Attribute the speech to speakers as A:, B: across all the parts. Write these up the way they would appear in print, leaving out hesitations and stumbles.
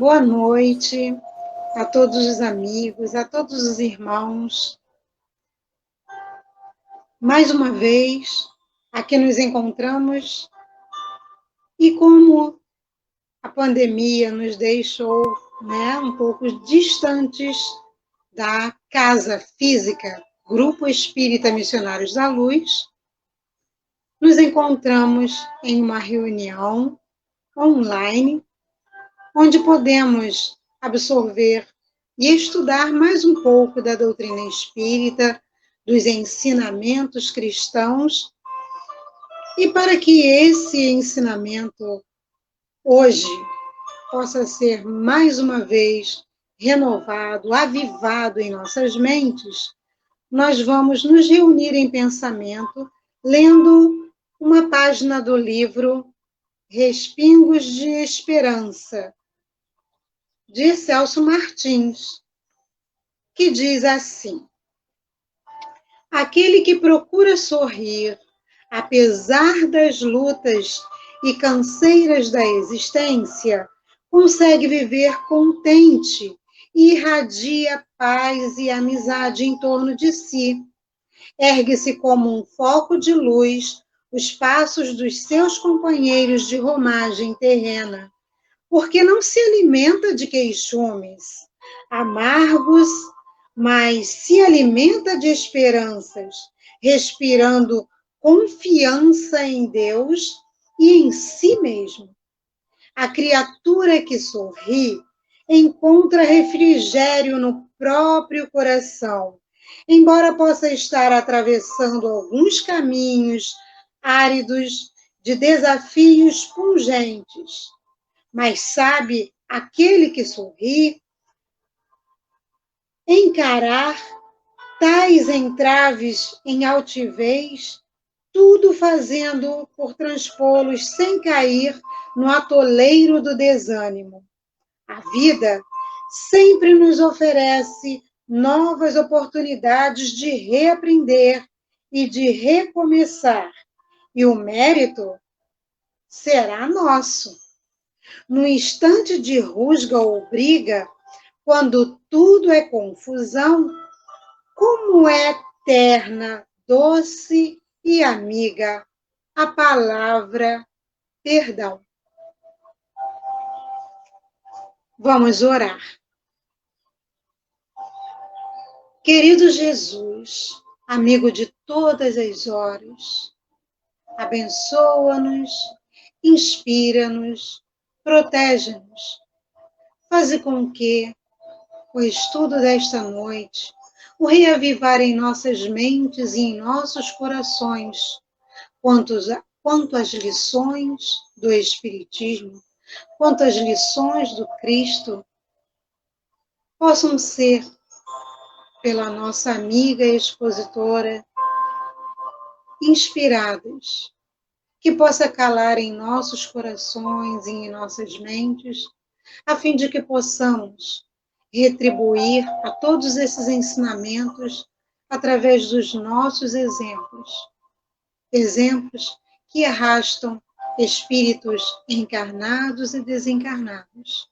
A: Boa noite a todos os amigos, a todos os irmãos. Mais uma vez, aqui nos encontramos e como a pandemia nos deixou, um pouco distantes da casa física, Grupo Espírita Missionários da Luz, nos encontramos em uma reunião online, onde podemos absorver e estudar mais um pouco da doutrina espírita, dos ensinamentos cristãos, e para que esse ensinamento hoje possa ser mais uma vez renovado, avivado em nossas mentes, nós vamos nos reunir em pensamento, lendo uma página do livro Respingos de Esperança, de Celso Martins, que diz assim: aquele que procura sorrir, apesar das lutas e canseiras da existência, consegue viver contente e irradia paz e amizade em torno de si. Ergue-se como um foco de luz os passos dos seus companheiros de romagem terrena, porque não se alimenta de queixumes amargos, mas se alimenta de esperanças, respirando confiança em Deus e em si mesmo. A criatura que sorri encontra refrigério no próprio coração, embora possa estar atravessando alguns caminhos áridos de desafios pungentes. Mas sabe aquele que sorri encarar tais entraves em altivez, tudo fazendo por transpô-los sem cair no atoleiro do desânimo. A vida sempre nos oferece novas oportunidades de reaprender e de recomeçar, e o mérito será nosso. No instante de rusga ou briga, quando tudo é confusão, como é terna, doce e amiga a palavra perdão. Vamos orar. Querido Jesus, amigo de todas as horas, abençoa-nos, inspira-nos, protege-nos. Faze com que o estudo desta noite, o reavivar em nossas mentes e em nossos corações, quanto às lições do Espiritismo, quanto às lições do Cristo, possam ser, pela nossa amiga expositora, inspiradas, que possa calar em nossos corações e em nossas mentes, a fim de que possamos retribuir a todos esses ensinamentos através dos nossos exemplos. Exemplos que arrastam espíritos encarnados e desencarnados.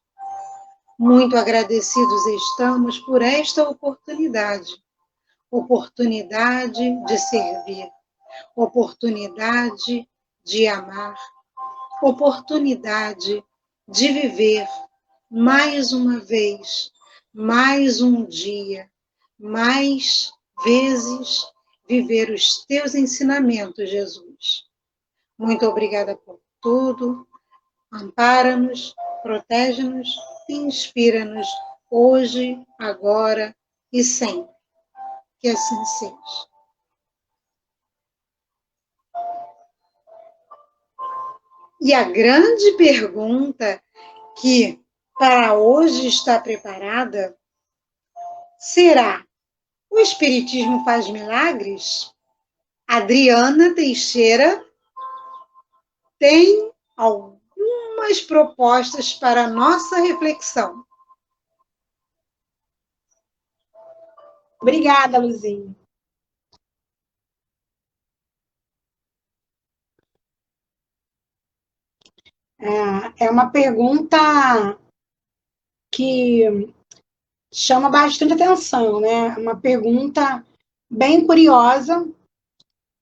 A: Muito agradecidos estamos por esta oportunidade de servir, oportunidade de amar, oportunidade de viver mais uma vez, mais um dia, mais vezes viver os teus ensinamentos, Jesus. Muito obrigada por tudo. Ampara-nos, protege-nos e inspira-nos hoje, agora e sempre. Que assim seja. E a grande pergunta que para hoje está preparada será: o Espiritismo faz milagres? Adriana Teixeira tem algumas propostas para a nossa reflexão.
B: Obrigada, Luzinha. É uma pergunta que chama bastante atenção, né? Uma pergunta bem curiosa,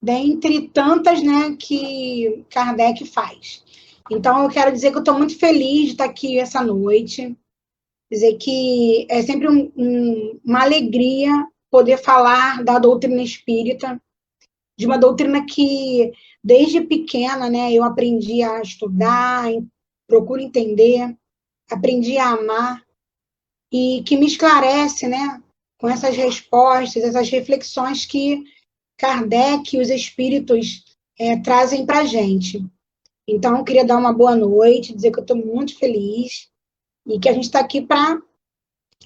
B: dentre tantas, né, que Kardec faz. Então, eu quero dizer que eu estou muito feliz de estar aqui essa noite, dizer que é sempre uma alegria poder falar da doutrina espírita, de uma doutrina que, desde pequena, né, eu aprendi a estudar, procuro entender, aprendi a amar, e que me esclarece, né, com essas respostas, essas reflexões que Kardec e os espíritos trazem para a gente. Então, eu queria dar uma boa noite, dizer que eu estou muito feliz e que a gente está aqui para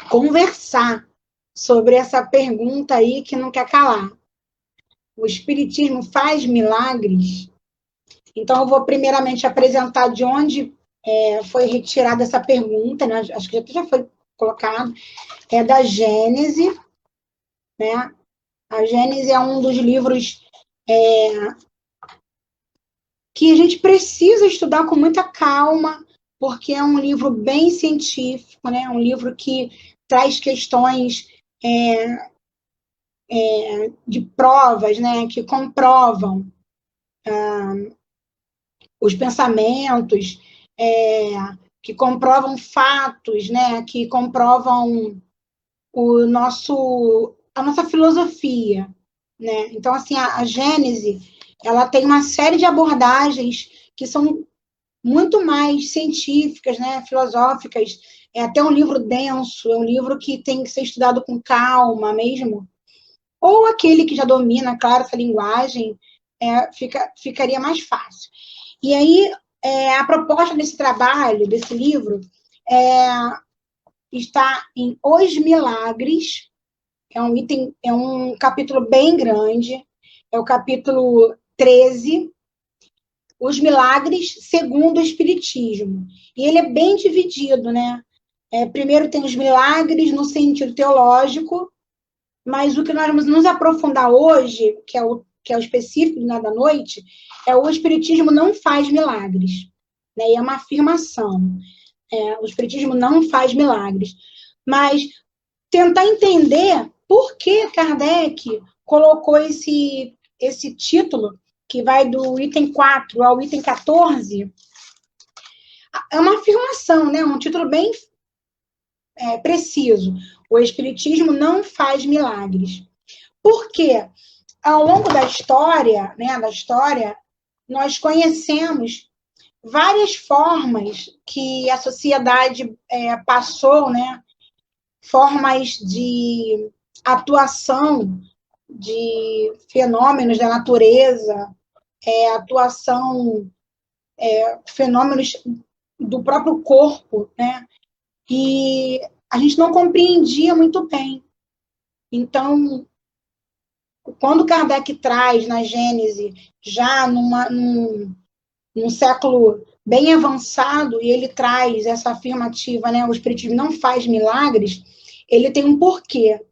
B: conversar sobre essa pergunta aí que não quer calar. O Espiritismo faz milagres? Então, eu vou primeiramente apresentar de onde foi retirada essa pergunta, né? Acho que já foi colocado, é da Gênese, né? A Gênese é um dos livros que a gente precisa estudar com muita calma, porque é um livro bem científico, né? Um livro que traz questões de provas, né? Que comprovam os pensamentos, que comprovam fatos, né? Que comprovam a nossa filosofia, né? Então, assim, a Gênese, ela tem uma série de abordagens que são muito mais científicas, né, filosóficas. É até um livro denso, é um livro que tem que ser estudado com calma mesmo. Ou aquele que já domina, claro, essa linguagem, ficaria mais fácil. E aí, a proposta desse trabalho, desse livro, está em Os Milagres. É um capítulo bem grande, é o capítulo 13, Os Milagres segundo o Espiritismo. E ele é bem dividido, né? Primeiro tem os milagres no sentido teológico, mas o que nós vamos nos aprofundar hoje, que é o específico do Nada à Noite, é o Espiritismo não faz milagres. Né? E é uma afirmação. O Espiritismo não faz milagres. Mas tentar entender por que Kardec colocou esse título, que vai do item 4 ao item 14, é uma afirmação, né? Um título bem preciso. O Espiritismo não faz milagres. Por quê? Ao longo da história, né, nós conhecemos várias formas que a sociedade passou, né? Formas de atuação de fenômenos da natureza, atuação, fenômenos do próprio corpo, né? E a gente não compreendia muito bem. Então, quando Kardec traz na Gênese, já num século bem avançado, e ele traz essa afirmativa, né? O Espiritismo não faz milagres, ele tem um porquê,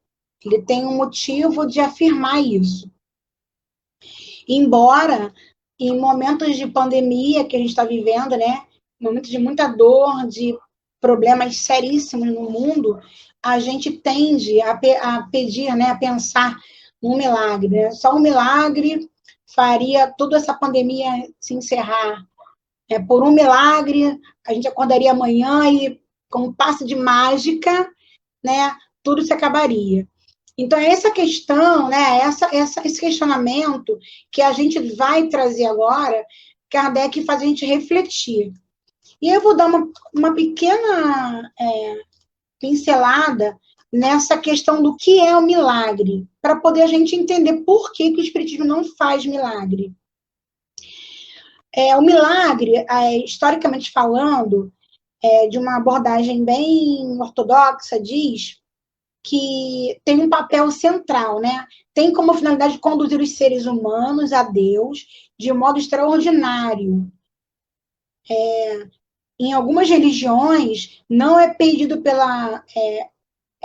B: ele tem um motivo de afirmar isso. Embora, em momentos de pandemia que a gente está vivendo, né? Momentos de muita dor, de problemas seríssimos no mundo, a gente tende a pedir, né? A pensar num milagre. Né? Só um milagre faria toda essa pandemia se encerrar. Por um milagre, a gente acordaria amanhã e, com um passe de mágica, né, tudo se acabaria. Então, é essa questão, né, esse questionamento que a gente vai trazer agora, Kardec faz a gente refletir. E eu vou dar uma pequena pincelada nessa questão do que é o milagre, para poder a gente entender por que o Espiritismo não faz milagre. O milagre, historicamente falando, de uma abordagem bem ortodoxa, diz que tem um papel central, né? Tem como finalidade conduzir os seres humanos a Deus de modo extraordinário. Em algumas religiões, não é pedido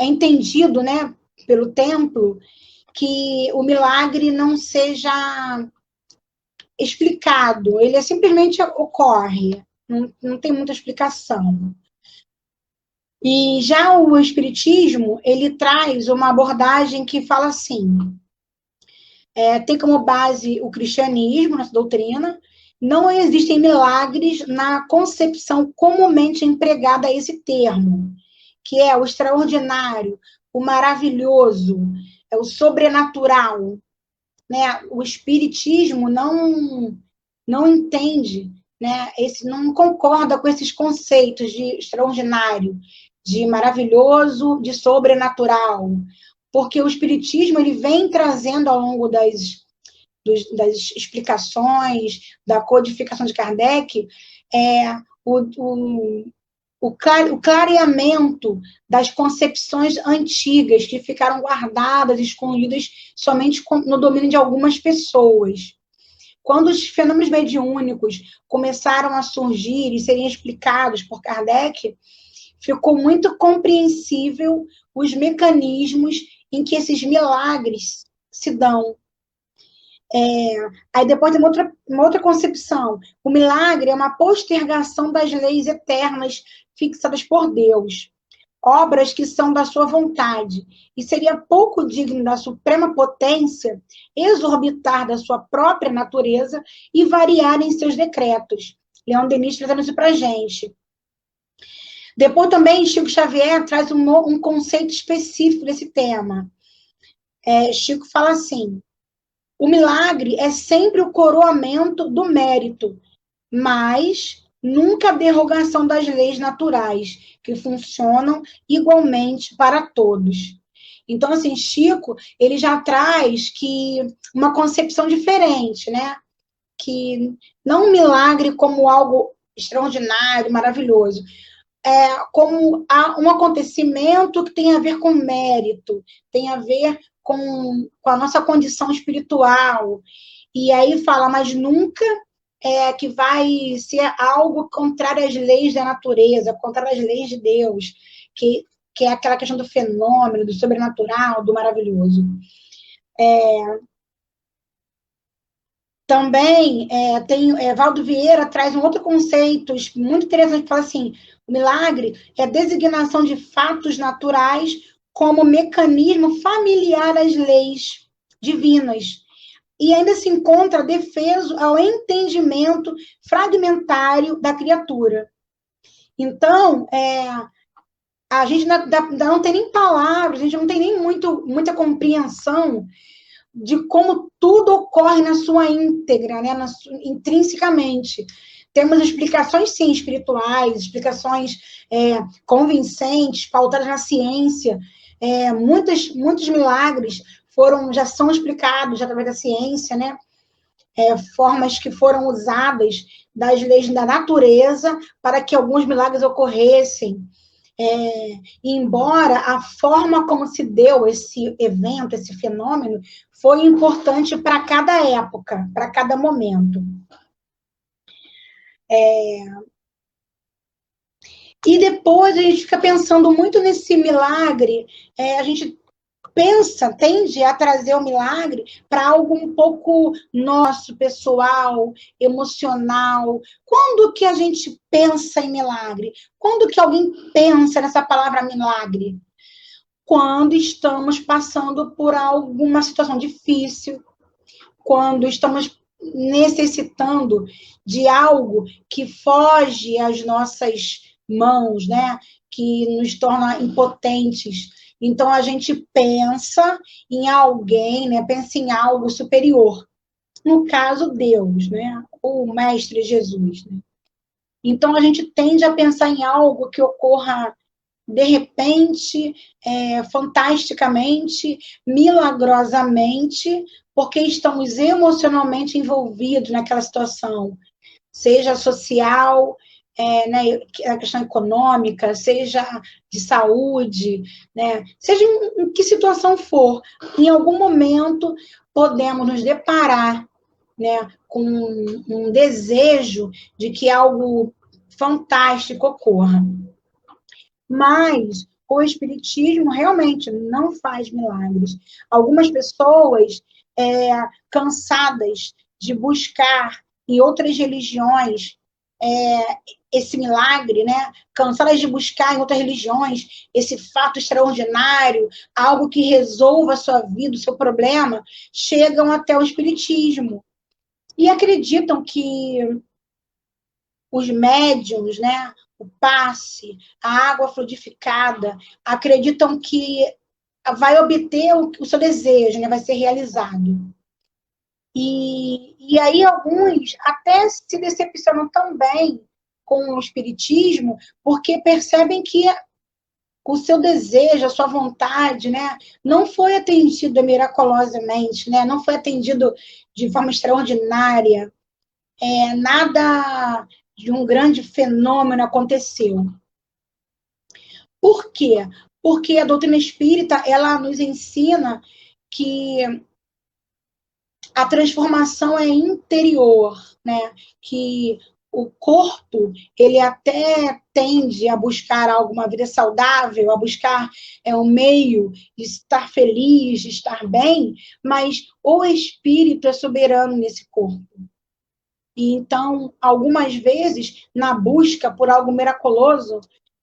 B: é entendido, né, pelo templo, que o milagre não seja explicado, ele simplesmente ocorre, não tem muita explicação. E já o Espiritismo, ele traz uma abordagem que fala assim, tem como base o cristianismo, nossa doutrina, não existem milagres na concepção comumente empregada a esse termo, que é o extraordinário, o maravilhoso, é o sobrenatural, né? O espiritismo não entende, né? Não concorda com esses conceitos de extraordinário, de maravilhoso, de sobrenatural, porque o espiritismo ele vem trazendo ao longo das explicações, da codificação de Kardec, o, o, o clareamento das concepções antigas que ficaram guardadas, escondidas somente no domínio de algumas pessoas. Quando os fenômenos mediúnicos começaram a surgir e serem explicados por Kardec, ficou muito compreensível os mecanismos em que esses milagres se dão. Aí depois tem uma outra concepção. O milagre é uma postergação das leis eternas fixadas por Deus, obras que são da sua vontade, e seria pouco digno da suprema potência exorbitar da sua própria natureza e variar em seus decretos. Leon Denis trazendo isso para a gente. Depois também Chico Xavier traz um conceito específico desse tema. Chico fala assim, o milagre é sempre o coroamento do mérito, mas nunca a derrogação das leis naturais, que funcionam igualmente para todos. Então, assim, Chico, ele já traz uma concepção diferente, né? Que não um milagre como algo extraordinário, maravilhoso, como um acontecimento que tem a ver com mérito, tem a ver com a nossa condição espiritual. E aí fala, mas nunca que vai ser algo contrário às leis da natureza, contrário às leis de Deus, que é aquela questão do fenômeno, do sobrenatural, do maravilhoso. Também Valdo Vieira traz um outro conceito muito interessante, que fala assim, o milagre é a designação de fatos naturais como mecanismo familiar às leis divinas, e ainda se encontra defeso ao entendimento fragmentário da criatura. Então, a gente ainda não tem nem palavras, a gente não tem nem muita compreensão de como tudo ocorre na sua íntegra, né, intrinsecamente. Temos explicações, sim, espirituais, explicações convincentes, pautadas na ciência. Muitos milagres já são explicados através da ciência, né? Formas que foram usadas das leis da natureza para que alguns milagres ocorressem. Embora a forma como se deu esse evento, esse fenômeno, foi importante para cada época, para cada momento. E depois a gente fica pensando muito nesse milagre, a gente tende a trazer o milagre para algo um pouco nosso, pessoal, emocional. Quando que a gente pensa em milagre? Quando que alguém pensa nessa palavra milagre? Quando estamos passando por alguma situação difícil, quando estamos necessitando de algo que foge às nossas mãos, né? Que nos torna impotentes. Então, a gente pensa em alguém, né? Pensa em algo superior. No caso, Deus, né? O Mestre Jesus. Né? Então, a gente tende a pensar em algo que ocorra de repente, fantasticamente, milagrosamente, porque estamos emocionalmente envolvidos naquela situação, seja social, né, a questão econômica, seja de saúde, né, seja em que situação for, em algum momento podemos nos deparar, né, com um desejo de que algo fantástico ocorra. Mas o espiritismo realmente não faz milagres. Algumas pessoas, cansadas de buscar em outras religiões esse milagre, né, cansadas de buscar em outras religiões esse fato extraordinário, algo que resolva a sua vida, o seu problema, chegam até o espiritismo e acreditam que os médiums, né, o passe, a água fluidificada, acreditam que vai obter o seu desejo, né, vai ser realizado. E aí alguns até se decepcionam também com o espiritismo, porque percebem que o seu desejo, a sua vontade, né, não foi atendido miraculosamente, né, não foi atendido de forma extraordinária, nada de um grande fenômeno aconteceu. Por quê? Porque a doutrina espírita, ela nos ensina que a transformação é interior, né? Que o corpo, ele até tende a buscar alguma vida saudável, a buscar um meio de estar feliz, de estar bem, mas o espírito é soberano nesse corpo. E então, algumas vezes, na busca por algo miraculoso,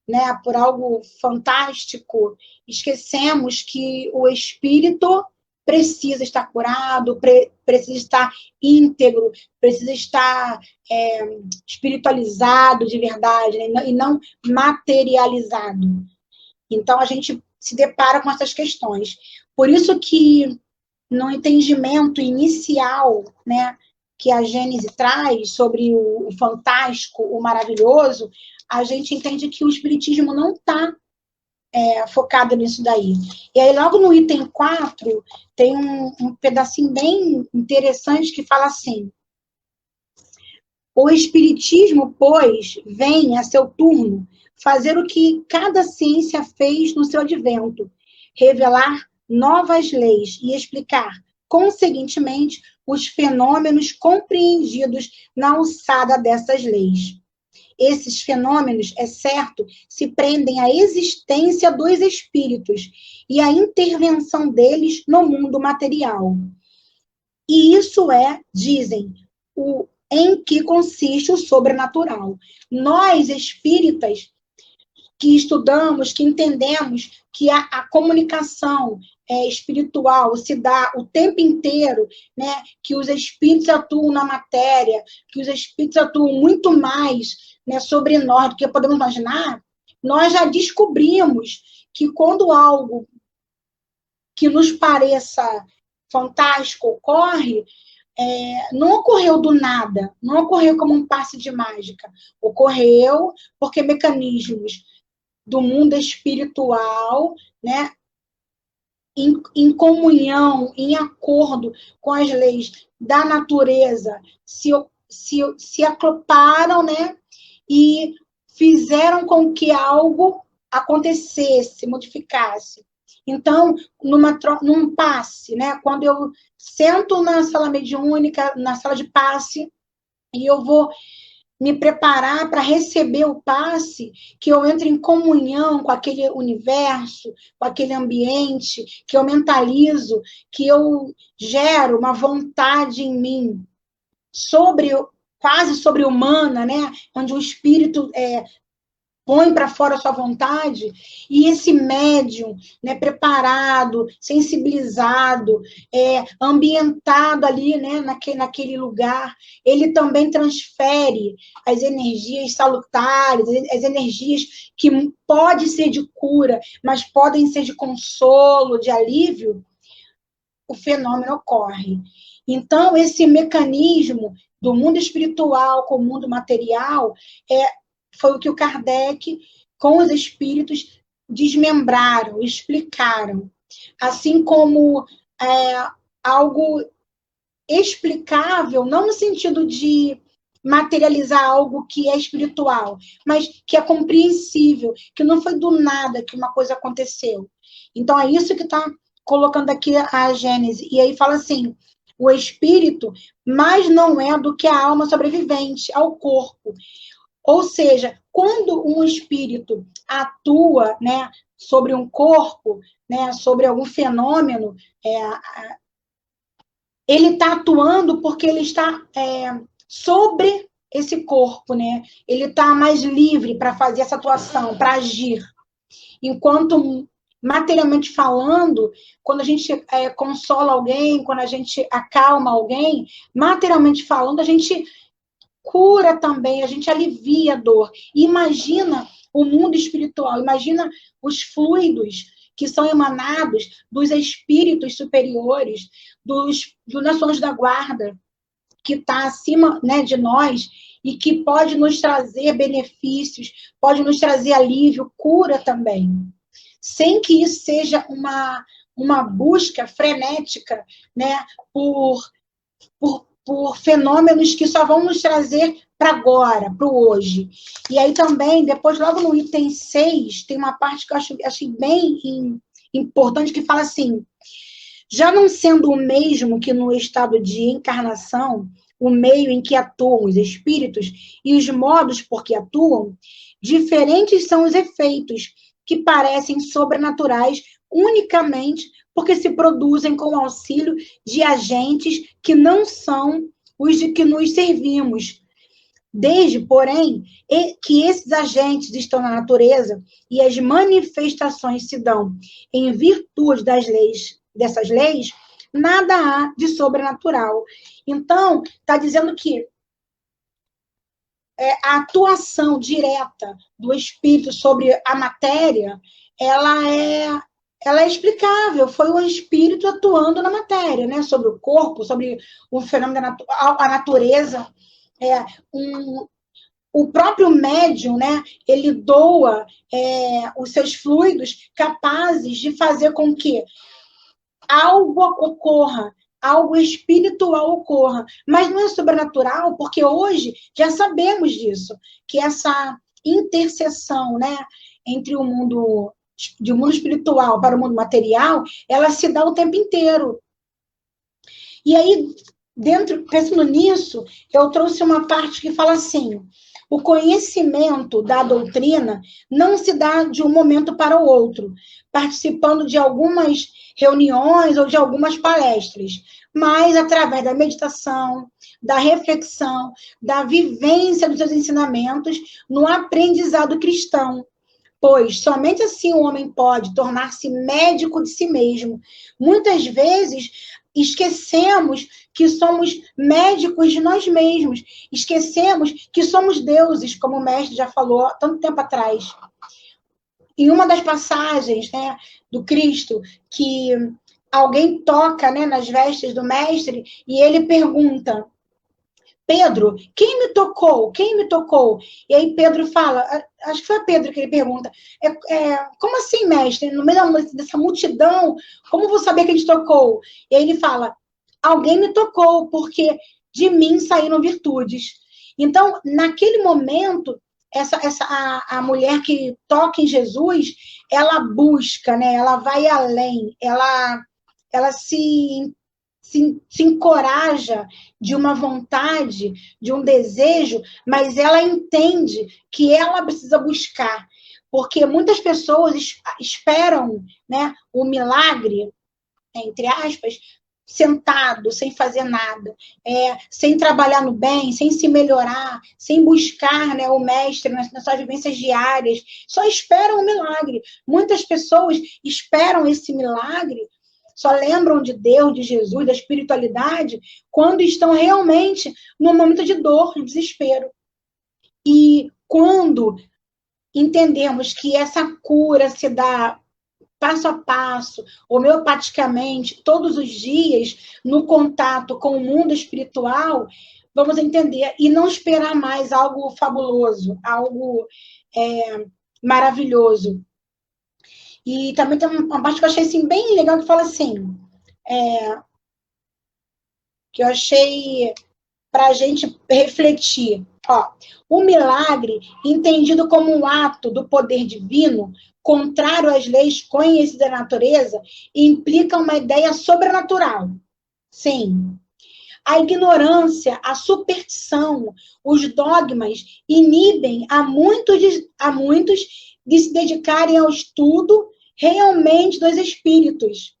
B: né, por algo fantástico, esquecemos que o espírito precisa estar curado, precisa estar íntegro, precisa estar espiritualizado de verdade, né, e não materializado. Então, a gente se depara com essas questões. Por isso que, no entendimento inicial, né, que a Gênese traz sobre o fantástico, o maravilhoso, a gente entende que o espiritismo não está focado nisso daí. E aí, logo no item 4, tem um pedacinho bem interessante que fala assim: o espiritismo, pois, vem a seu turno fazer o que cada ciência fez no seu advento, revelar novas leis e explicar, conseguintemente, os fenômenos compreendidos na alçada dessas leis. Esses fenômenos, é certo, se prendem à existência dos espíritos e à intervenção deles no mundo material. E isso dizem, em que consiste o sobrenatural. Nós, espíritas, que estudamos, que entendemos que a comunicação espiritual se dá o tempo inteiro, né, que os espíritos atuam na matéria, que os espíritos atuam muito mais, né, sobre nós do que podemos imaginar, nós já descobrimos que quando algo que nos pareça fantástico ocorre, não ocorreu do nada, não ocorreu como um passe de mágica, ocorreu porque mecanismos do mundo espiritual, né, em comunhão, em acordo com as leis da natureza, se acloparam, né, e fizeram com que algo acontecesse, modificasse. Então, num passe, né, quando eu sento na sala mediúnica, na sala de passe, e eu vou me preparar para receber o passe, que eu entre em comunhão com aquele universo, com aquele ambiente, que eu mentalizo, que eu gero uma vontade em mim quase sobre-humana, né? Onde o espírito põe para fora a sua vontade, e esse médium, né, preparado, sensibilizado, ambientado ali, né, naquele lugar, ele também transfere as energias salutares, as energias que podem ser de cura, mas podem ser de consolo, de alívio, o fenômeno ocorre. Então, esse mecanismo do mundo espiritual com o mundo material foi o que o Kardec, com os espíritos, desmembraram, explicaram. Assim como algo explicável, não no sentido de materializar algo que é espiritual, mas que é compreensível, que não foi do nada que uma coisa aconteceu. Então, é isso que está colocando aqui a Gênese. E aí fala assim: o espírito mais não é do que a alma sobrevivente ao corpo. Ou seja, quando um espírito atua, né, sobre um corpo, né, sobre algum fenômeno, ele está atuando porque ele está sobre esse corpo, né? Ele está mais livre para fazer essa atuação, para agir. Enquanto, materialmente falando, quando a gente consola alguém, quando a gente acalma alguém, materialmente falando, a gente cura também, a gente alivia a dor. E imagina o mundo espiritual, imagina os fluidos que são emanados dos espíritos superiores, dos anjos da guarda, que está acima, né, de nós e que pode nos trazer benefícios, pode nos trazer alívio, cura também. Sem que isso seja uma busca frenética, né, por fenômenos que só vão nos trazer para agora, para o hoje. E aí também, depois, logo no item 6, tem uma parte que eu achei bem importante, que fala assim: já não sendo o mesmo que no estado de encarnação, o meio em que atuam os espíritos e os modos por que atuam, diferentes são os efeitos que parecem sobrenaturais unicamente porque se produzem com o auxílio de agentes que não são os de que nos servimos. Desde, porém, que esses agentes estão na natureza e as manifestações se dão em virtude dessas leis, nada há de sobrenatural. Então, está dizendo que a atuação direta do espírito sobre a matéria, ela é explicável. Foi o espírito atuando na matéria, né? Sobre o corpo, sobre o fenômeno a natureza. O próprio médium, né? Ele doa os seus fluidos capazes de fazer com que algo ocorra, algo espiritual ocorra, mas não é sobrenatural, porque hoje já sabemos disso, que essa interseção, né, entre o mundo espiritual para o mundo material, ela se dá o tempo inteiro. E aí, pensando nisso, eu trouxe uma parte que fala assim: o conhecimento da doutrina não se dá de um momento para o outro, participando de algumas reuniões ou de algumas palestras, mas através da meditação, da reflexão, da vivência dos seus ensinamentos no aprendizado cristão. Pois somente assim o homem pode tornar-se médico de si mesmo. Muitas vezes esquecemos que somos médicos de nós mesmos. Esquecemos que somos deuses, como o mestre já falou há tanto tempo atrás. Em uma das passagens, né, do Cristo, que alguém toca, né, nas vestes do mestre e ele pergunta: Pedro, quem me tocou? Quem me tocou? E aí Pedro fala, acho que foi a Pedro que ele pergunta, como assim, mestre? No meio dessa multidão, como vou saber quem te tocou? E aí ele fala: alguém me tocou, porque de mim saíram virtudes. Então, naquele momento, a mulher que toca em Jesus, ela busca, né? Ela vai além, ela se encoraja de uma vontade, de um desejo, mas ela entende que ela precisa buscar, porque muitas pessoas esperam, né, o milagre, entre aspas, sentado, sem fazer nada, sem trabalhar no bem, sem se melhorar, sem buscar, né, o mestre nas suas vivências diárias, só esperam o milagre. Muitas pessoas esperam esse milagre, só lembram de Deus, de Jesus, da espiritualidade, quando estão realmente num momento de dor, de desespero. E quando entendemos que essa cura se dá passo a passo, homeopaticamente, todos os dias, no contato com o mundo espiritual, vamos entender e não esperar mais algo fabuloso, algo maravilhoso. E também tem uma parte que eu achei assim, bem legal, que fala assim, que eu achei para a gente refletir. Ó, o milagre, entendido como um ato do poder divino, contrário às leis conhecidas da natureza, implica uma ideia sobrenatural. Sim. A ignorância, a superstição, os dogmas inibem a muitos de se dedicarem ao estudo realmente dos espíritos.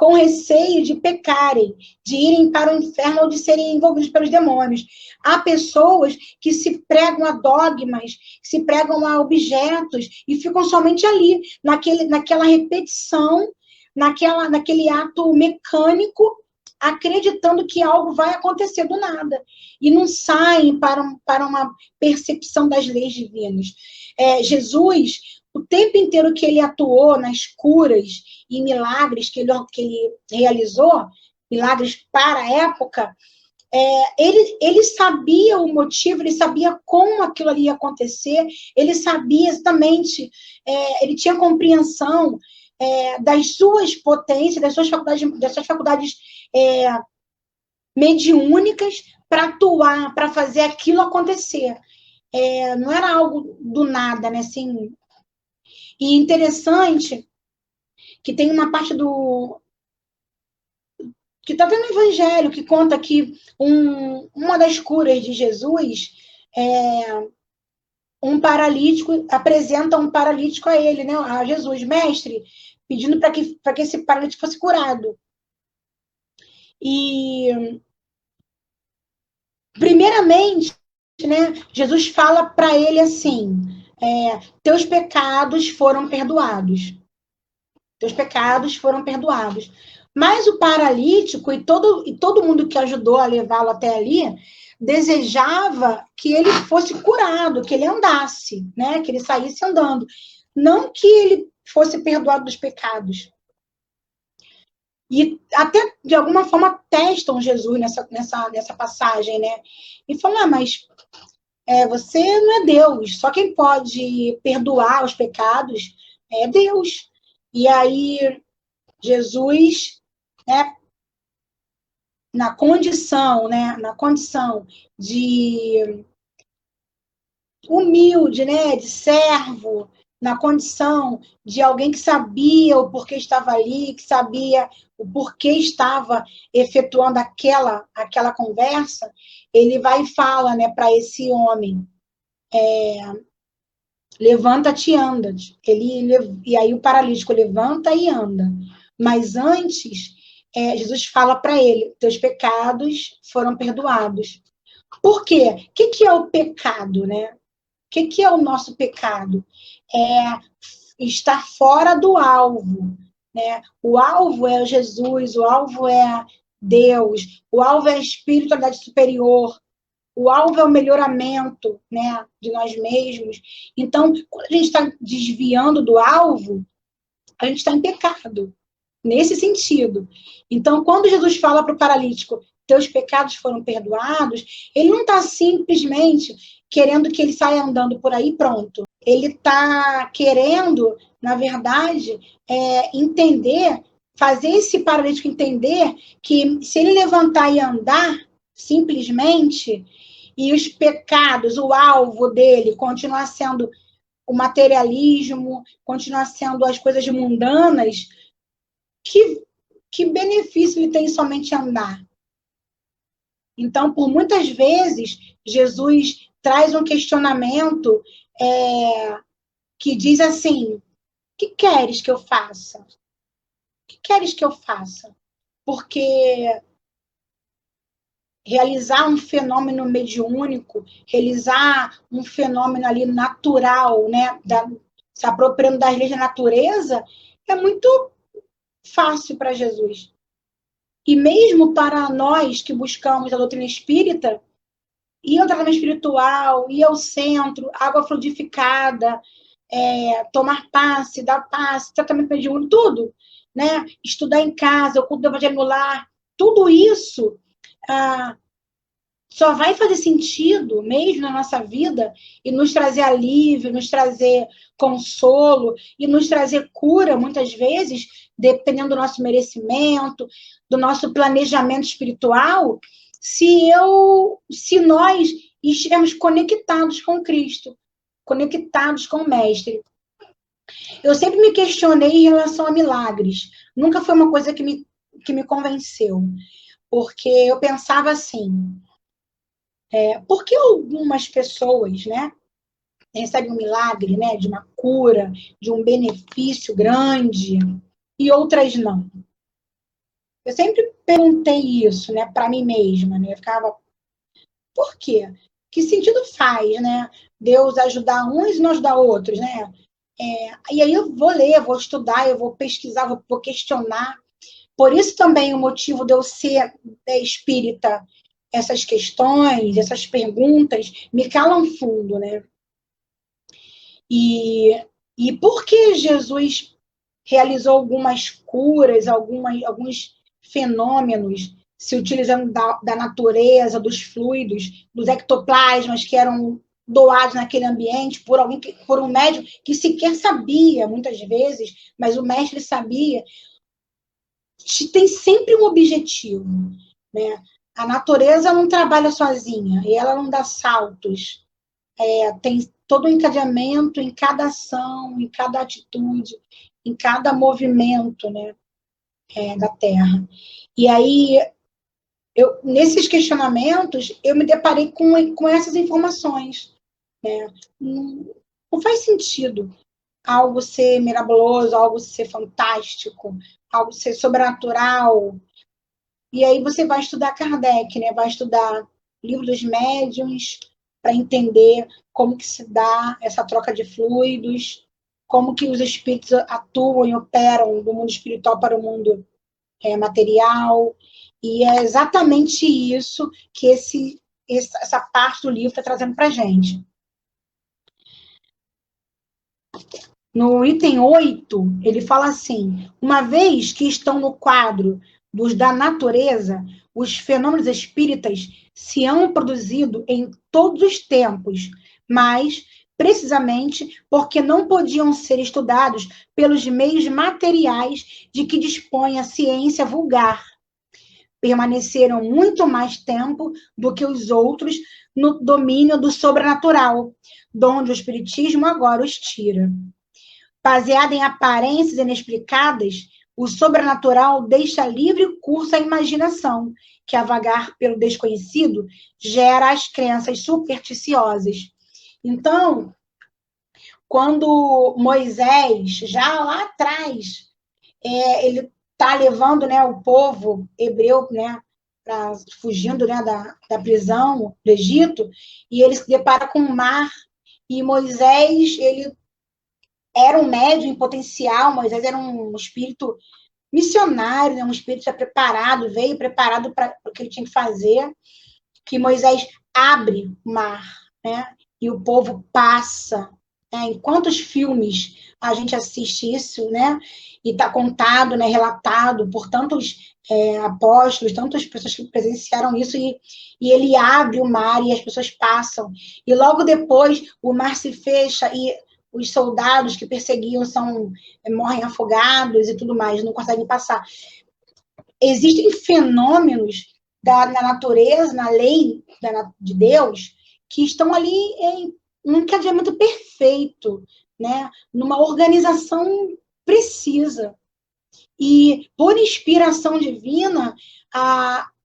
B: com receio de pecarem, de irem para o inferno ou de serem envolvidos pelos demônios. Há pessoas que se pregam a dogmas, se pregam a objetos e ficam somente ali, naquela repetição, naquele ato mecânico, acreditando que algo vai acontecer do nada. E não saem para uma percepção das leis divinas. Jesus, o tempo inteiro que ele atuou nas curas e milagres que ele realizou, milagres para a época, ele sabia o motivo, ele sabia como aquilo ali ia acontecer, ele sabia exatamente, ele tinha compreensão das suas potências, das suas faculdades mediúnicas para atuar, para fazer aquilo acontecer. Não era algo do nada, né? Assim, e interessante que tem uma parte que está no Evangelho, que conta que uma das curas de Jesus, um paralítico, apresenta um paralítico a ele, né, a Jesus, mestre, pedindo para que esse paralítico fosse curado. E, primeiramente, né, Jesus fala para ele assim, teus pecados foram perdoados. Teus pecados foram perdoados. Mas o paralítico e todo mundo que ajudou a levá-lo até ali desejava que ele fosse curado, que ele andasse, né? Que ele saísse andando. Não que ele fosse perdoado dos pecados. E até, de alguma forma, testam Jesus nessa passagem, né? E falam, mas você não é Deus. Só quem pode perdoar os pecados é Deus. E aí, Jesus, né, na condição de humilde, né, de servo, na condição de alguém que sabia o porquê estava ali, que sabia o porquê estava efetuando aquela conversa, ele vai e fala, né, para esse homem, levanta-te e anda. E aí o paralítico levanta e anda. Mas antes, Jesus fala para ele, teus pecados foram perdoados. Por quê? O que é o pecado, né? O que é o nosso pecado? Estar fora do alvo, né? O alvo é Jesus, o alvo é Deus, o alvo é a espiritualidade superior, o alvo é o melhoramento, né, de nós mesmos. Então, quando a gente está desviando do alvo, a gente está em pecado, nesse sentido. Então, quando Jesus fala para o paralítico, teus pecados foram perdoados, ele não está simplesmente querendo que ele saia andando por aí pronto. Ele está querendo, na verdade, entender, fazer esse paralítico entender que se ele levantar e andar, simplesmente, e os pecados, o alvo dele continuar sendo o materialismo, continuar sendo as coisas mundanas, que benefício ele tem somente andar? Então, por muitas vezes, Jesus traz um questionamento que diz assim, o que queres que eu faça? O que queres que eu faça? Porque realizar um fenômeno mediúnico, realizar um fenômeno ali natural, né, se apropriando das leis da natureza, é muito fácil para Jesus. E mesmo para nós que buscamos a doutrina espírita, ir ao tratamento espiritual, ir ao centro, água fluidificada, tomar passe, dar passe, tratamento mediúnico, tudo, né? Estudar em casa, o culto do evangelho no lar, tudo isso só vai fazer sentido mesmo na nossa vida e nos trazer alívio, nos trazer consolo e nos trazer cura, muitas vezes, dependendo do nosso merecimento, do nosso planejamento espiritual, se nós estivermos conectados com Cristo, conectados com o Mestre. Eu sempre me questionei em relação a milagres. Nunca foi uma coisa que me convenceu. Porque eu pensava assim, por que algumas pessoas, né, recebem um milagre, né, de uma cura, de um benefício grande, e outras não? Eu sempre perguntei isso, né, para mim mesma, né? Eu ficava, por quê? Que sentido faz, né? Deus ajudar uns e não ajudar outros, né? E aí eu vou ler, vou estudar, eu vou pesquisar, vou questionar. Por isso também o motivo de eu ser espírita, essas questões, essas perguntas, me calam fundo, né? E por que Jesus realizou algumas curas, alguns fenômenos, se utilizando da natureza, dos fluidos, dos ectoplasmas que eram doados naquele ambiente por alguém, por um médium que sequer sabia, muitas vezes, mas o mestre sabia, tem sempre um objetivo, né? A natureza não trabalha sozinha, e ela não dá saltos. Tem todo o encadeamento em cada ação, em cada atitude, em cada movimento, né, da Terra. E aí, nesses questionamentos, eu me deparei com essas informações. Né? Não faz sentido algo ser miraculoso, algo ser fantástico, algo ser sobrenatural. E aí você vai estudar Kardec, né? Vai estudar o livro dos médiuns para entender como que se dá essa troca de fluidos, como que os espíritos atuam e operam do mundo espiritual para o mundo material. E é exatamente isso que essa parte do livro está trazendo para a gente. No item 8, ele fala assim: uma vez que estão no quadro dos da natureza, os fenômenos espíritas se hão produzido em todos os tempos, mas precisamente porque não podiam ser estudados pelos meios materiais de que dispõe a ciência vulgar. Permaneceram muito mais tempo do que os outros no domínio do sobrenatural, donde o espiritismo agora os tira. Baseada em aparências inexplicadas, o sobrenatural deixa livre curso à imaginação, que, a vagar pelo desconhecido, gera as crenças supersticiosas. Então, quando Moisés, já lá atrás, ele está levando, né, o povo hebreu, né, fugindo, né, da prisão do Egito, e ele se depara com o mar, e Moisés, ele era um médium em potencial, Moisés era um espírito missionário, né? Um espírito já preparado, veio preparado para o que ele tinha que fazer, que Moisés abre o mar, né? E o povo passa. Né? Em quantos filmes a gente assiste isso, né? E está contado, né? Relatado por tantos apóstolos, tantas pessoas que presenciaram isso, e ele abre o mar e as pessoas passam. E logo depois o mar se fecha e os soldados que perseguiam morrem afogados e tudo mais, não conseguem passar. Existem fenômenos na natureza, na lei de Deus, que estão ali em um encadeamento perfeito, né? Numa organização precisa. E, por inspiração divina,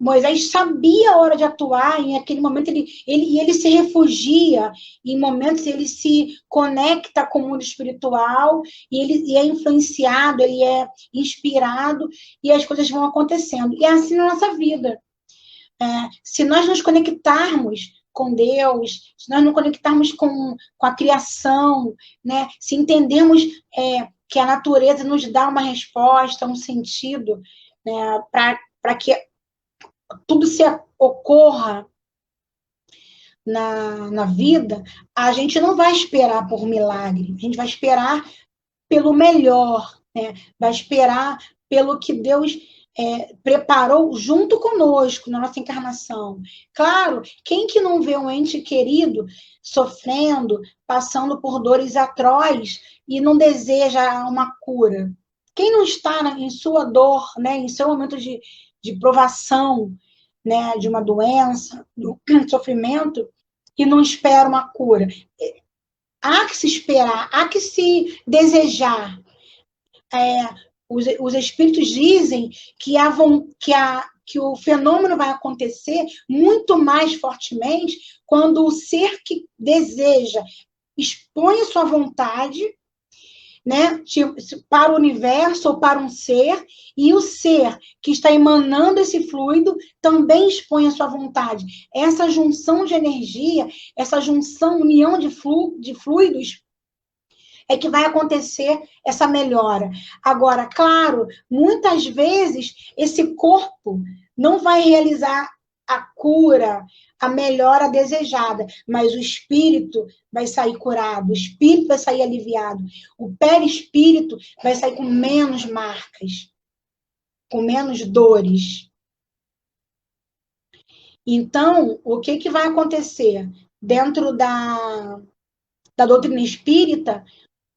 B: Moisés sabia a hora de atuar, em aquele momento ele se refugia, em momentos ele se conecta com o mundo espiritual, e ele é influenciado, ele é inspirado, e as coisas vão acontecendo. E é assim na nossa vida. Se nós nos conectarmos com Deus, se nós nos conectarmos com a criação, né? Se entendermos que a natureza nos dá uma resposta, um sentido, né? Para que tudo se ocorra na vida, a gente não vai esperar por milagre, a gente vai esperar pelo melhor, né? Vai esperar pelo que Deus preparou junto conosco na nossa encarnação. Claro, quem que não vê um ente querido sofrendo, passando por dores atrozes e não deseja uma cura? Quem não está em sua dor, né, em seu momento de provação, né, de uma doença, do sofrimento, e não espera uma cura? Há que se esperar, há que se desejar. Os espíritos dizem que o fenômeno vai acontecer muito mais fortemente quando o ser que deseja expõe a sua vontade, né, para o universo ou para um ser, e o ser que está emanando esse fluido também expõe a sua vontade. Essa junção de energia, essa junção, união de fluidos, é que vai acontecer essa melhora. Agora, claro, muitas vezes esse corpo não vai realizar a cura, a melhora desejada, mas o espírito vai sair curado, o espírito vai sair aliviado, o perispírito vai sair com menos marcas, com menos dores. Então, o que vai acontecer? Dentro da doutrina espírita,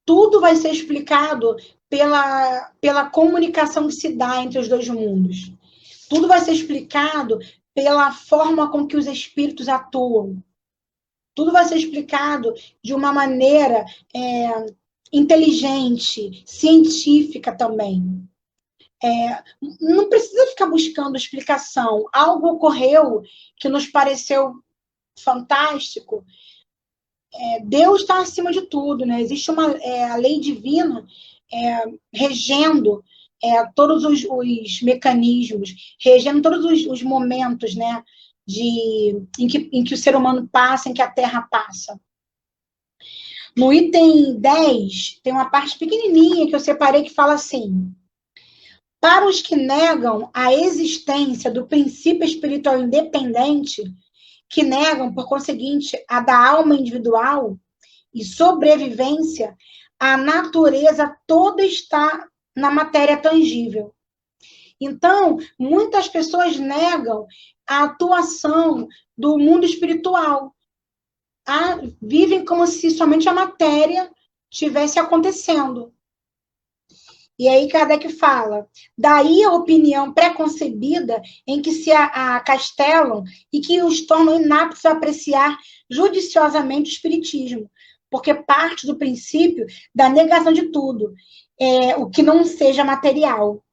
B: tudo vai ser explicado pela comunicação que se dá entre os dois mundos. Tudo vai ser explicado pela forma com que os espíritos atuam. Tudo vai ser explicado de uma maneira inteligente, científica também. Não precisa ficar buscando explicação. Algo ocorreu que nos pareceu fantástico. Deus está acima de tudo, né? Existe a lei divina regendo todos os mecanismos, regendo todos os momentos, né, em que o ser humano passa, em que a Terra passa. No item 10, tem uma parte pequenininha que eu separei que fala assim: para os que negam a existência do princípio espiritual independente, que negam, por conseguinte, a da alma individual e sobrevivência, a natureza toda está na matéria tangível. Então, muitas pessoas negam a atuação do mundo espiritual. Vivem como se somente a matéria estivesse acontecendo. E aí Kardec fala, daí a opinião preconcebida em que se acastelam e que os tornam inaptos a apreciar judiciosamente o espiritismo, porque parte do princípio da negação de tudo, o que não seja material.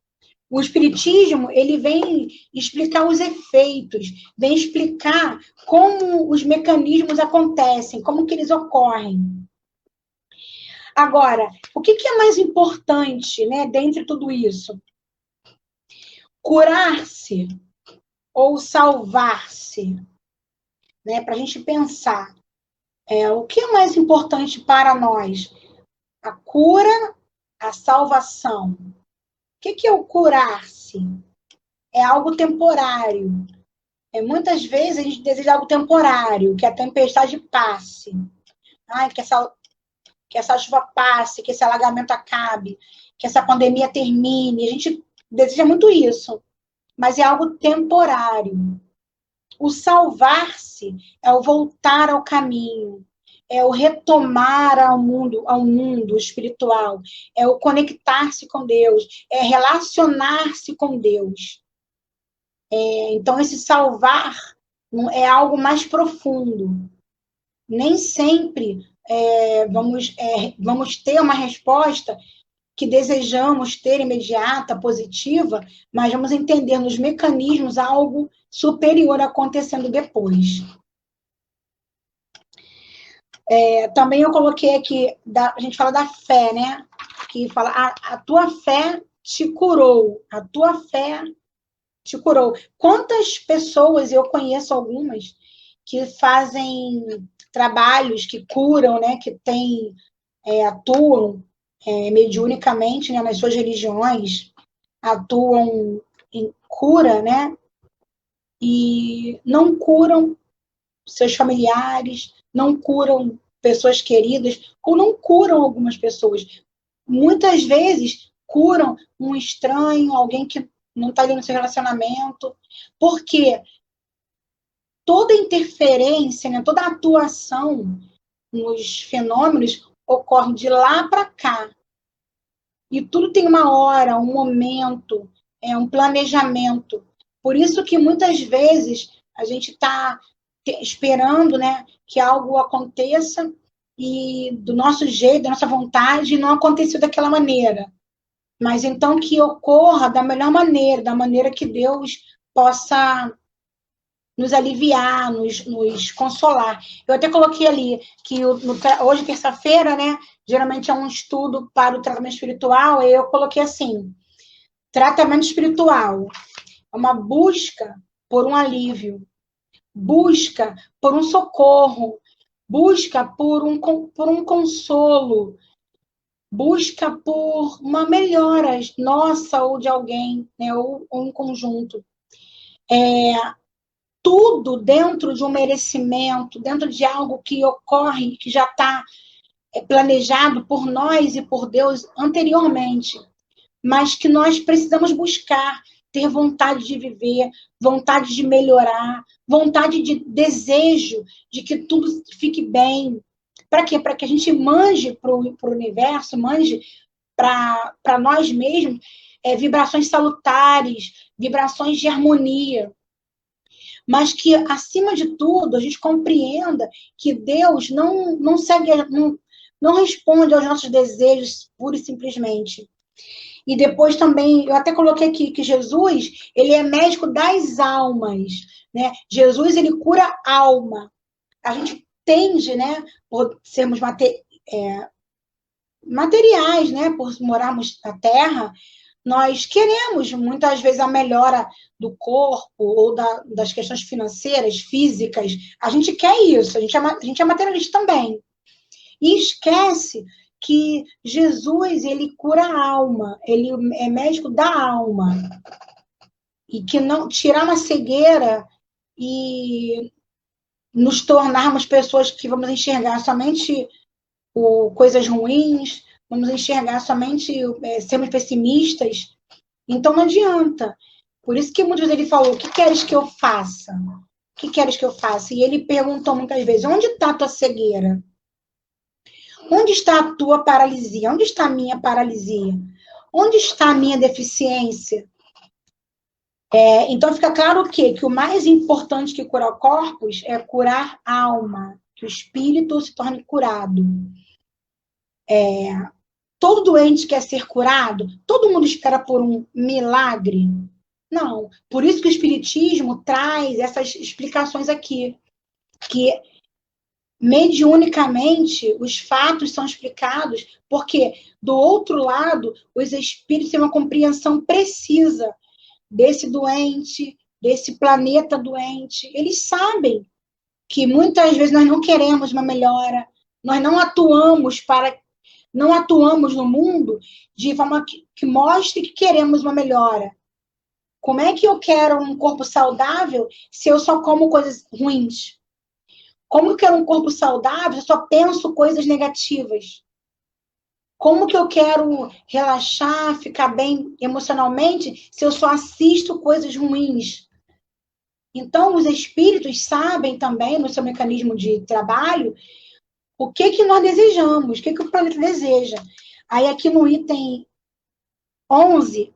B: O espiritismo, ele vem explicar os efeitos, vem explicar como os mecanismos acontecem, como que eles ocorrem. Agora, o que é mais importante, né, dentre tudo isso? Curar-se ou salvar-se? Né, para a gente pensar. O que é mais importante para nós? A cura, a salvação. O que é o curar-se? É algo temporário. Muitas vezes a gente deseja algo temporário, que a tempestade passe. Que essa chuva passe, que esse alagamento acabe, que essa pandemia termine. A gente deseja muito isso, mas é algo temporário. O salvar-se é o voltar ao caminho, é o retomar ao mundo espiritual, é o conectar-se com Deus, é relacionar-se com Deus. Então, esse salvar é algo mais profundo. Nem sempre vamos ter uma resposta que desejamos ter imediata, positiva, mas vamos entender nos mecanismos algo superior acontecendo depois. Também eu coloquei aqui, a gente fala da fé, né? Que fala, a tua fé te curou, a tua fé te curou. Quantas pessoas, eu conheço algumas, que fazem trabalhos que curam, né? Que atuam mediunicamente, né, nas suas religiões, atuam em cura, né? E não curam seus familiares, não curam pessoas queridas, ou não curam algumas pessoas. Muitas vezes curam um estranho, alguém que não está ali no seu relacionamento, porque toda interferência, né, toda atuação nos fenômenos ocorre de lá para cá. E tudo tem uma hora, um momento, um planejamento. Por isso que muitas vezes a gente está esperando, né, que algo aconteça e do nosso jeito, da nossa vontade, não aconteceu daquela maneira. Mas então que ocorra da melhor maneira, da maneira que Deus possa nos aliviar, nos consolar. Eu até coloquei ali que hoje, terça-feira, né, geralmente é um estudo para o tratamento espiritual, e eu coloquei assim, tratamento espiritual, é uma busca por um alívio, busca por um socorro, busca por um consolo, busca por uma melhora nossa ou de alguém, né, ou em conjunto. Tudo dentro de um merecimento, dentro de algo que ocorre, que já está planejado por nós e por Deus anteriormente, mas que nós precisamos buscar, ter vontade de viver, vontade de melhorar, vontade de desejo de que tudo fique bem. Para quê? Para que a gente manje para o universo, manje para nós mesmos vibrações salutares, vibrações de harmonia. Mas que, acima de tudo, a gente compreenda que Deus não segue, não responde aos nossos desejos pura e simplesmente. E depois também, eu até coloquei aqui que Jesus, ele é médico das almas, né? Jesus, ele cura a alma. A gente tende, né, por sermos materiais, né, por morarmos na Terra, nós queremos, muitas vezes, a melhora do corpo ou das questões financeiras, físicas. A gente quer isso, a gente é materialista também. E esquece que Jesus, ele cura a alma, ele é médico da alma. E que não tirar uma cegueira e nos tornarmos pessoas que vamos enxergar somente coisas ruins, vamos enxergar somente sermos pessimistas. Então não adianta. Por isso que muitas vezes ele falou, o que queres que eu faça? O que queres que eu faça? E ele perguntou muitas vezes, onde está a tua cegueira? Onde está a tua paralisia? Onde está a minha paralisia? Onde está a minha deficiência? Então fica claro o quê? Que o mais importante que curar corpos é curar a alma, que o espírito se torne curado. Todo doente quer ser curado? Todo mundo espera por um milagre? Não. Por isso que o Espiritismo traz essas explicações aqui, que mediunicamente os fatos são explicados, porque do outro lado os espíritos têm uma compreensão precisa desse doente, desse planeta doente. Eles sabem que muitas vezes nós não queremos uma melhora, nós não atuamos no mundo de forma que mostre que queremos uma melhora. Como é que eu quero um corpo saudável se eu só como coisas ruins? Como eu quero um corpo saudável se eu só penso coisas negativas? Como que eu quero relaxar, ficar bem emocionalmente se eu só assisto coisas ruins? Então, os espíritos sabem também, no seu mecanismo de trabalho, o que nós desejamos, o que o planeta deseja. Aí, aqui no item 11,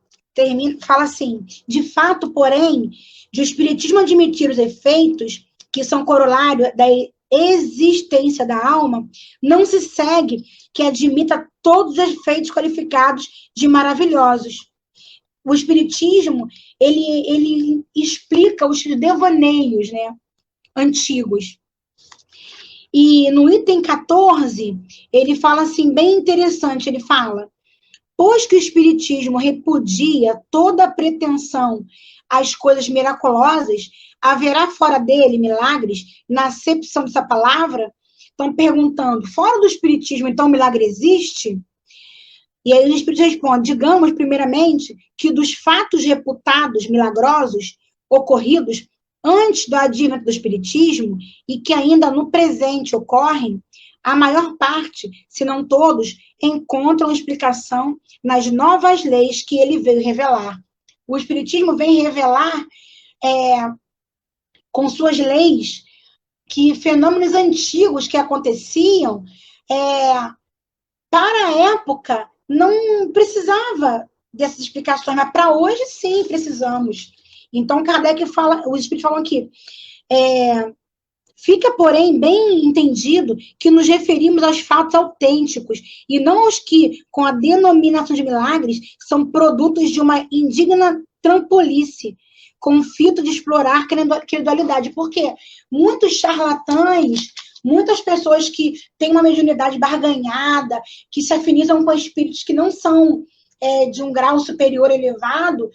B: fala assim, de fato, porém, de o espiritismo admitir os efeitos que são corolário da existência da alma, não se segue que admita todos os efeitos qualificados de maravilhosos. O espiritismo, ele explica os devaneios, né, antigos. E no item 14, ele fala assim, bem interessante, ele fala, pois que o espiritismo repudia toda a pretensão às coisas miraculosas, haverá fora dele milagres, na acepção dessa palavra? Estão perguntando, fora do espiritismo, então o milagre existe? E aí o espírito responde, digamos, primeiramente, que dos fatos reputados milagrosos, ocorridos antes do advento do espiritismo, e que ainda no presente ocorrem, a maior parte, se não todos, encontram explicação nas novas leis que ele veio revelar. O espiritismo vem revelar, com suas leis, que fenômenos antigos que aconteciam, para a época, não precisava dessas explicações, mas para hoje, sim, precisamos. Então, Kardec fala, os espíritos falam aqui, fica, porém, bem entendido que nos referimos aos fatos autênticos e não aos que, com a denominação de milagres, são produtos de uma indigna trampolice, com o fito de explorar credibilidade. Porque muitos charlatães, muitas pessoas que têm uma mediunidade barganhada, que se afinizam com espíritos que não são de um grau superior elevado,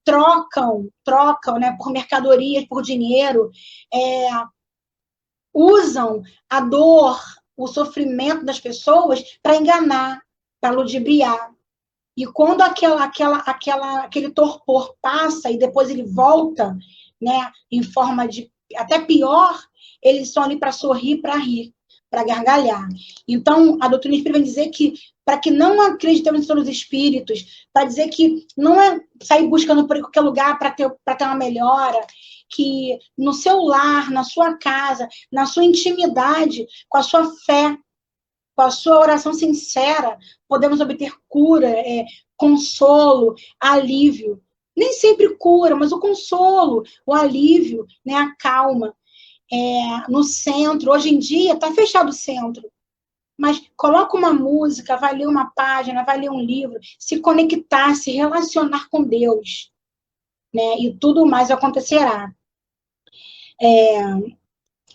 B: trocam, né, por mercadorias, por dinheiro, usam a dor, o sofrimento das pessoas para enganar, para ludibriar. E quando aquele torpor passa e depois ele volta, né, em forma de até pior, eles estão ali para sorrir, para rir, para gargalhar. Então, a doutrina espírita vem dizer que, para que não acreditemos nos espíritos, para dizer que não é sair buscando por qualquer lugar para ter uma melhora, que no seu lar, na sua casa, na sua intimidade, com a sua fé, com a sua oração sincera, podemos obter cura, consolo, alívio. Nem sempre cura, mas o consolo, o alívio, né, a calma. No centro, hoje em dia, está fechado o centro. Mas coloca uma música, vai ler uma página, vai ler um livro, se conectar, se relacionar com Deus, né, e tudo mais acontecerá.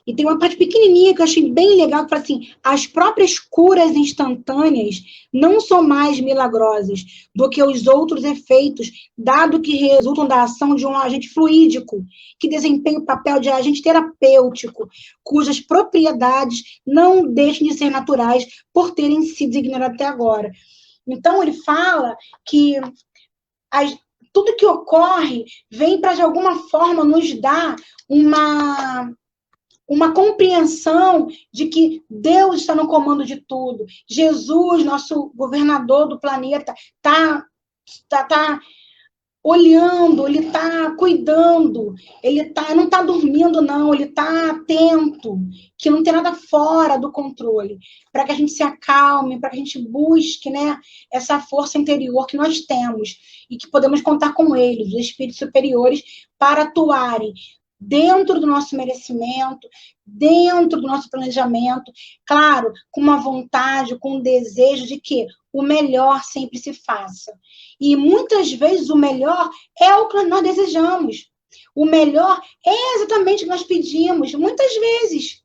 B: E tem uma parte pequenininha que eu achei bem legal, que fala assim, as próprias curas instantâneas não são mais milagrosas do que os outros efeitos, dado que resultam da ação de um agente fluídico, que desempenha o papel de agente terapêutico, cujas propriedades não deixam de ser naturais por terem sido ignoradas até agora. Então, ele fala que tudo que ocorre vem para, de alguma forma, nos dar uma compreensão de que Deus está no comando de tudo. Jesus, nosso governador do planeta, está olhando, ele está cuidando, ele não está dormindo, não, ele está atento, que não tem nada fora do controle, para que a gente se acalme, para que a gente busque, né, essa força interior que nós temos e que podemos contar com eles, os espíritos superiores, para atuarem dentro do nosso merecimento, dentro do nosso planejamento, claro, com uma vontade, com um desejo de que o melhor sempre se faça. E muitas vezes o melhor é o que nós desejamos. O melhor é exatamente o que nós pedimos, muitas vezes.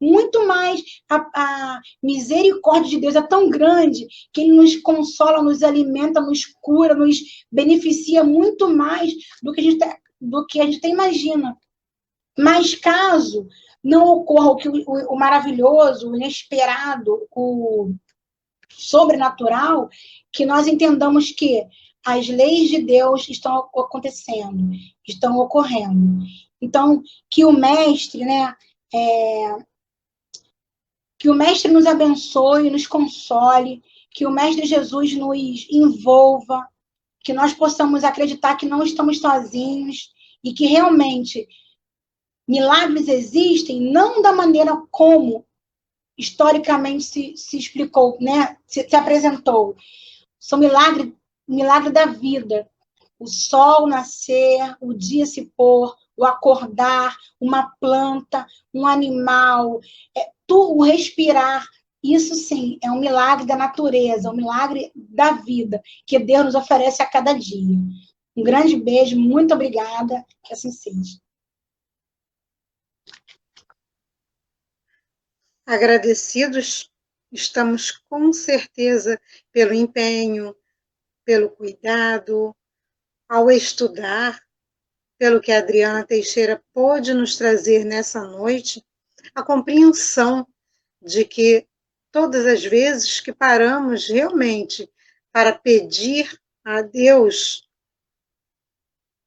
B: Muito mais. A misericórdia de Deus é tão grande que Ele nos consola, nos alimenta, nos cura, nos beneficia muito mais do que a gente até imagina. Mas caso não ocorra o maravilhoso, o inesperado, o sobrenatural, que nós entendamos que as leis de Deus estão acontecendo, estão ocorrendo. Então, que o Mestre, né, que o Mestre nos abençoe, nos console, que o Mestre Jesus nos envolva, que nós possamos acreditar que não estamos sozinhos e que realmente milagres existem, não da maneira como historicamente se explicou, né? se apresentou. São milagre da vida. O sol nascer, o dia se pôr, o acordar, uma planta, um animal, o respirar. Isso sim, é um milagre da natureza, um milagre da vida, que Deus nos oferece a cada dia. Um grande beijo, muito obrigada, que assim seja.
A: Agradecidos estamos com certeza pelo empenho, pelo cuidado, ao estudar, pelo que a Adriana Teixeira pôde nos trazer nessa noite, a compreensão de que todas as vezes que paramos realmente para pedir a Deus,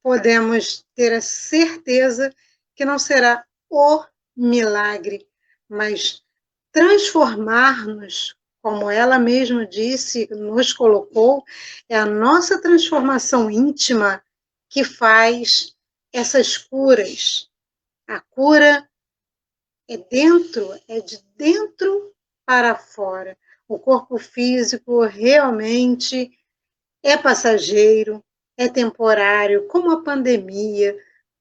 A: podemos ter a certeza que não será o milagre, mas transformar-nos, como ela mesma disse, nos colocou, é a nossa transformação íntima que faz essas curas. A cura é de dentro para fora. O corpo físico realmente é passageiro, é temporário, como a pandemia,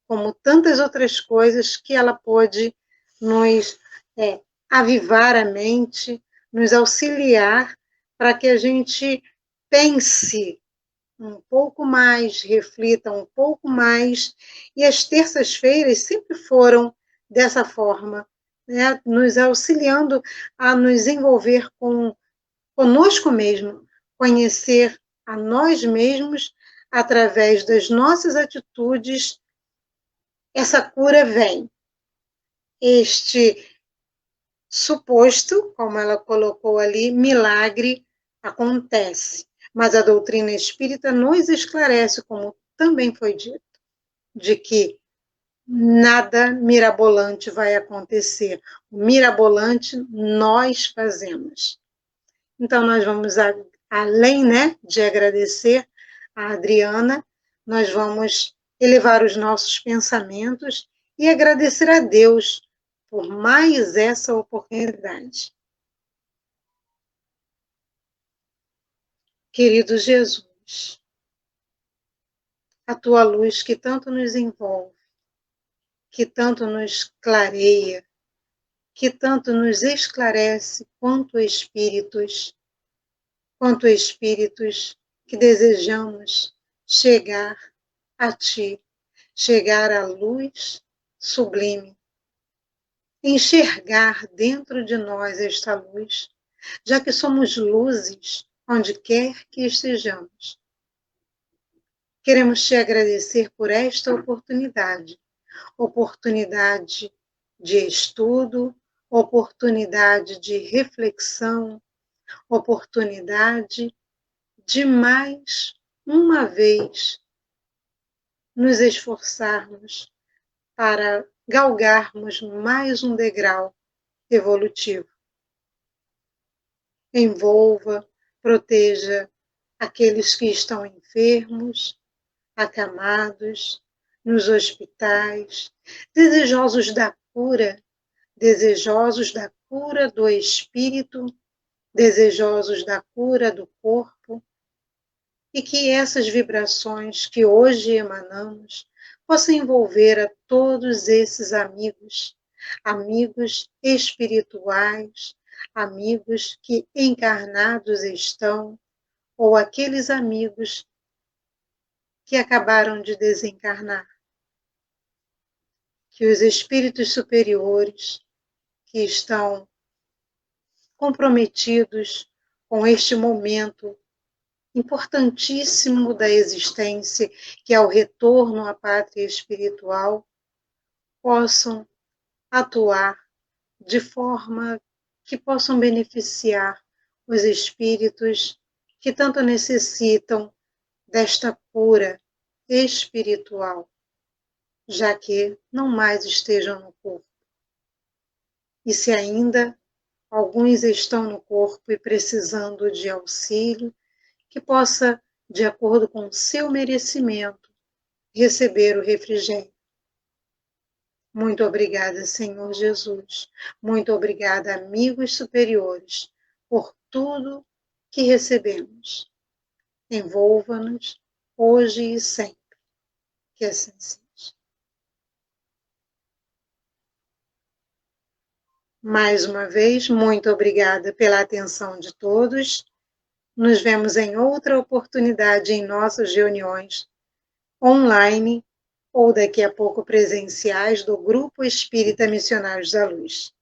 A: como tantas outras coisas que ela pôde nos avivar a mente, nos auxiliar para que a gente pense um pouco mais, reflita um pouco mais. E as terças-feiras sempre foram dessa forma, né? Nos auxiliando a nos envolver conosco mesmo, conhecer a nós mesmos através das nossas atitudes. Essa cura vem. Este suposto, como ela colocou ali, milagre acontece. Mas a doutrina espírita nos esclarece, como também foi dito, de que nada mirabolante vai acontecer. O mirabolante nós fazemos. Então, nós vamos, além, né, de agradecer a Adriana, nós vamos elevar os nossos pensamentos e agradecer a Deus por mais essa oportunidade. Querido Jesus, a tua luz que tanto nos envolve, que tanto nos clareia, que tanto nos esclarece quanto espíritos que desejamos chegar a ti, chegar à luz sublime, enxergar dentro de nós esta luz, já que somos luzes onde quer que estejamos. Queremos te agradecer por esta oportunidade de estudo, oportunidade de reflexão, oportunidade de mais uma vez nos esforçarmos para galgarmos mais um degrau evolutivo. Envolva, proteja aqueles que estão enfermos, acamados, nos hospitais, desejosos da cura do espírito, desejosos da cura do corpo, e que essas vibrações que hoje emanamos possam envolver a todos esses amigos espirituais, amigos que encarnados estão, ou aqueles amigos que acabaram de desencarnar. Que os espíritos superiores que estão comprometidos com este momento importantíssimo da existência, que é o retorno à pátria espiritual, possam atuar de forma que possam beneficiar os espíritos que tanto necessitam desta cura espiritual, já que não mais estejam no corpo. E se ainda alguns estão no corpo e precisando de auxílio, que possa, de acordo com o seu merecimento, receber o refrigério. Muito obrigada, Senhor Jesus. Muito obrigada, amigos superiores, por tudo que recebemos. Envolva-nos hoje e sempre. Que assim seja. Mais uma vez, muito obrigada pela atenção de todos. Nos vemos em outra oportunidade em nossas reuniões online ou daqui a pouco presenciais do Grupo Espírita Missionários da Luz.